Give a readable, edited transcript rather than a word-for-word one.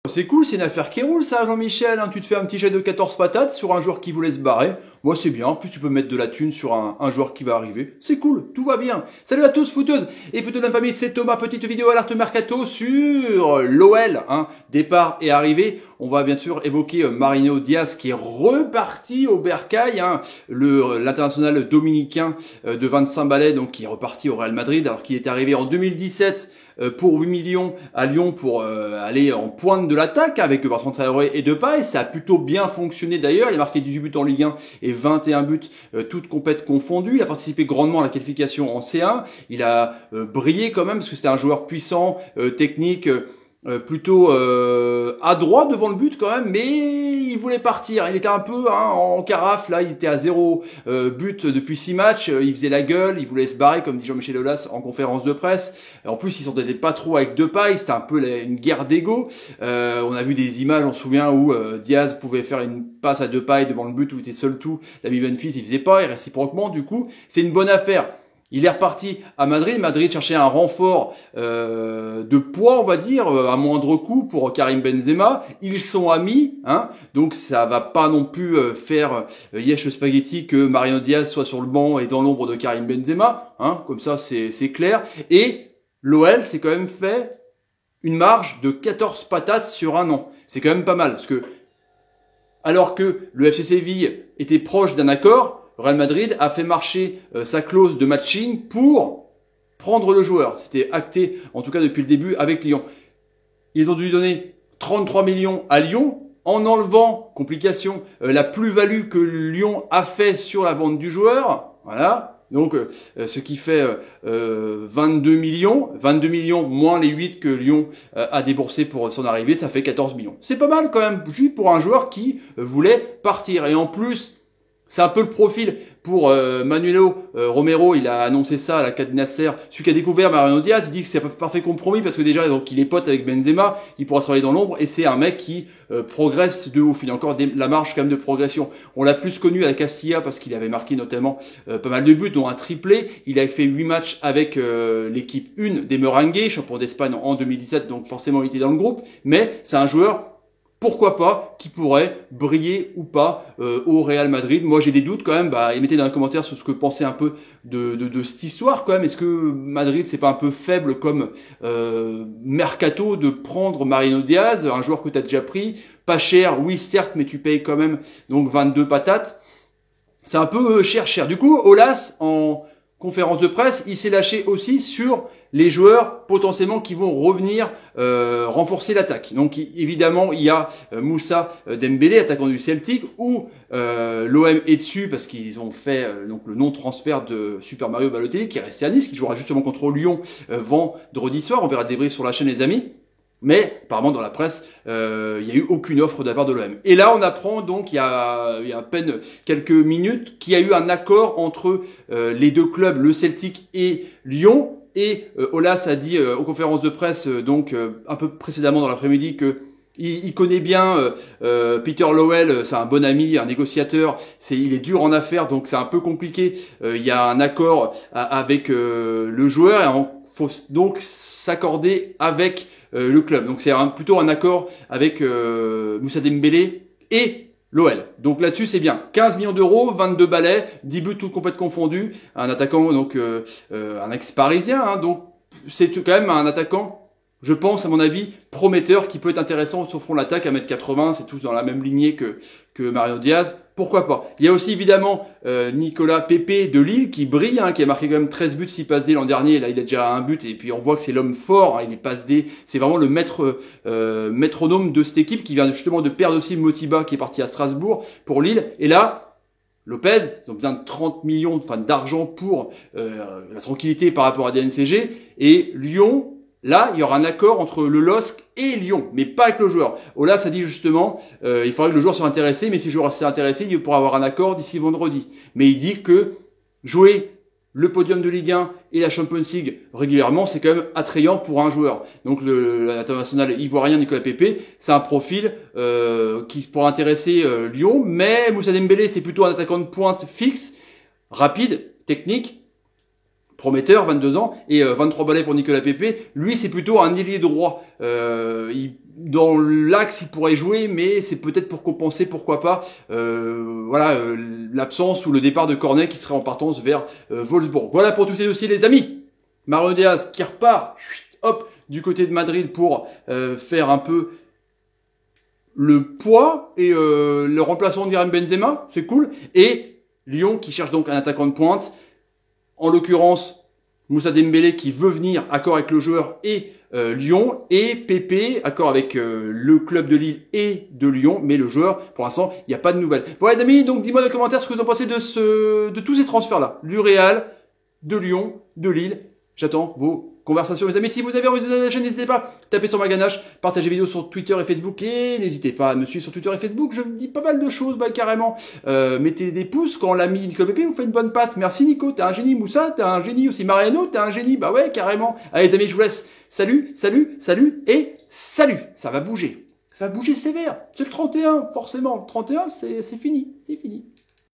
C'est cool, c'est une affaire qui roule ça, Jean-Michel, hein. Tu te fais un petit jet de 14 patates sur un joueur qui vous laisse barrer. Moi c'est bien, en plus tu peux mettre de la thune sur un joueur qui va arriver. C'est cool, tout va bien. Salut à tous footeuses et footeux de la famille, c'est Thomas, petite vidéo alerte mercato sur l'OL, hein. Départ et arrivée. On va bien sûr évoquer Marino Diaz qui est reparti au Bercail, hein. L'international dominicain de 25 balais, donc qui est reparti au Real Madrid alors qu'il est arrivé en 2017 pour 8 millions à Lyon pour aller en pointe de l'attaque avec Bertrand Traoré et Depay. Ça a plutôt bien fonctionné d'ailleurs. Il a marqué 18 buts en Ligue 1 et 21 buts toutes compètes confondues. Il a participé grandement à la qualification en C1. Il a brillé quand même parce que c'était un joueur puissant, technique, plutôt adroit devant le but quand même, mais il voulait partir. Il était un peu en carafe, là il était à 0 but depuis 6 matchs, il faisait la gueule, il voulait se barrer comme dit Jean-Michel Aulas en conférence de presse. En plus il s'entendait pas trop avec Depay, c'était un peu une guerre d'ego. On a vu des images, on se souvient, où Diaz pouvait faire une passe à Depay devant le but où il était seul tout, l'ami Memphis il faisait pas, et réciproquement du coup c'est une bonne affaire. Il est reparti à Madrid. Madrid cherchait un renfort de poids, on va dire, à moindre coût pour Karim Benzema. Ils sont amis, hein, donc ça va pas non plus faire yesh spaghetti que Marino Diaz soit sur le banc et dans l'ombre de Karim Benzema, hein, comme ça c'est clair. Et l'OL s'est quand même fait une marge de 14 patates sur un an. C'est quand même pas mal, parce que alors que le FC Séville était proche d'un accord, Real Madrid a fait marcher sa clause de matching pour prendre le joueur. C'était acté, en tout cas depuis le début, avec Lyon. Ils ont dû donner 33 millions à Lyon, en enlevant, complication, la plus-value que Lyon a fait sur la vente du joueur. Voilà. Donc, ce qui fait 22 millions. 22 millions moins les 8 que Lyon a déboursé pour son arrivée, ça fait 14 millions. C'est pas mal quand même, juste pour un joueur qui voulait partir. Et en plus, c'est un peu le profil pour Manuelo Romero, il a annoncé ça à la CAD Nasser, celui qui a découvert Marino Diaz, il dit que c'est un parfait compromis parce que déjà donc, il est pote avec Benzema, il pourra travailler dans l'ombre et c'est un mec qui progresse de ouf, il a encore la marge quand même de progression. On l'a plus connu à la Castilla parce qu'il avait marqué notamment pas mal de buts, dont un triplé, il a fait 8 matchs avec l'équipe 1 des Merengues, champion d'Espagne en 2017, donc forcément il était dans le groupe, mais c'est un joueur pourquoi pas, qui pourrait briller ou pas au Real Madrid. Moi j'ai des doutes quand même, mettez dans les commentaires sur ce que vous pensez un peu de cette histoire quand même. Est-ce que Madrid c'est pas un peu faible comme mercato de prendre Marino Diaz, un joueur que tu as déjà pris, pas cher, oui certes, mais tu payes quand même donc 22 patates. C'est un peu cher. Du coup, Aulas, en conférence de presse, il s'est lâché aussi sur les joueurs potentiellement qui vont revenir renforcer l'attaque. Donc évidemment, il y a Moussa Dembélé, attaquant du Celtic, où l'OM est dessus parce qu'ils ont fait donc le non-transfert de Super Mario Balotelli, qui est resté à Nice, qui jouera justement contre Lyon vendredi soir. On verra des briefs sur la chaîne, les amis. Mais apparemment dans la presse, il n'y a eu aucune offre de la part de l'OM. Et là, on apprend donc il y a à peine quelques minutes qu'il y a eu un accord entre les deux clubs, le Celtic et Lyon. Et Aulas a dit aux conférences de presse, donc un peu précédemment dans l'après-midi, que il connaît bien Peter Lowell, c'est un bon ami, un négociateur. Il est dur en affaires, donc c'est un peu compliqué. Il y a un accord avec le joueur et il faut donc s'accorder avec le club. Donc c'est plutôt un accord avec Moussa Dembélé et l'OL. Donc là-dessus, c'est bien. 15 millions d'euros, 22 balais, 10 buts toutes complètes confondues. Un attaquant, donc un ex-parisien. Hein, donc c'est quand même un attaquant, je pense, à mon avis, prometteur, qui peut être intéressant sur front de l'attaque à 1m80. C'est tous dans la même lignée que Marino Diaz. Pourquoi pas. Il y a aussi évidemment Nicolas Pepe de Lille qui brille, hein, qui a marqué quand même 13 buts, 6 passes D l'an dernier. Là, il a déjà un but et puis on voit que c'est l'homme fort. Hein, il est passe D. C'est vraiment le métronome de cette équipe qui vient justement de perdre aussi Motiba qui est parti à Strasbourg pour Lille. Et là, Lopez, ils ont besoin de 30 millions d'argent pour la tranquillité par rapport à DNCG. Et Lyon, là, il y aura un accord entre le LOSC et Lyon, mais pas avec le joueur. Aulas a dit justement, il faudrait que le joueur soit intéressé, mais si le joueur s'est intéressé, il pourra avoir un accord d'ici vendredi. Mais il dit que jouer le podium de Ligue 1 et la Champions League régulièrement, c'est quand même attrayant pour un joueur. Donc l'international ivoirien Nicolas Pepe, c'est un profil qui pourra intéresser Lyon, mais Moussa Dembélé, c'est plutôt un attaquant de pointe fixe, rapide, technique, prometteur, 22 ans, et 23 balais pour Nicolas Pepe. Lui, c'est plutôt un ailier droit. Il dans l'axe, il pourrait jouer, mais c'est peut-être pour compenser, pourquoi pas, l'absence ou le départ de Cornet qui serait en partance vers Wolfsburg. Voilà pour tous ces dossiers, les amis. Mario Diaz qui repart, hop, du côté de Madrid pour faire un peu le poids et le remplaçant d'Karim Benzema, c'est cool. Et Lyon qui cherche donc un attaquant de pointe, en l'occurrence Moussa Dembélé qui veut venir, accord avec le joueur et Lyon, et Pépé, accord avec le club de Lille et de Lyon, mais le joueur, pour l'instant, il n'y a pas de nouvelles. Voilà les amis, donc dis-moi dans les commentaires ce que vous en pensez de tous ces transferts-là, du Real, de Lyon, de Lille. J'attends vos conversations, mes amis. Si vous avez envie de la chaîne, n'hésitez pas, tapez sur ma ganache, partagez vidéo sur Twitter et Facebook, et n'hésitez pas à me suivre sur Twitter et Facebook. Je vous dis pas mal de choses, carrément. Mettez des pouces quand l'ami Nico Pépé vous fait une bonne passe. Merci Nico, t'es un génie. Moussa, t'es un génie aussi. Mariano, t'es un génie. Bah ouais, carrément. Allez les amis, je vous laisse. Salut, salut, salut et salut. Ça va bouger. Ça va bouger sévère. C'est le 31, forcément. Le 31, c'est fini. C'est fini.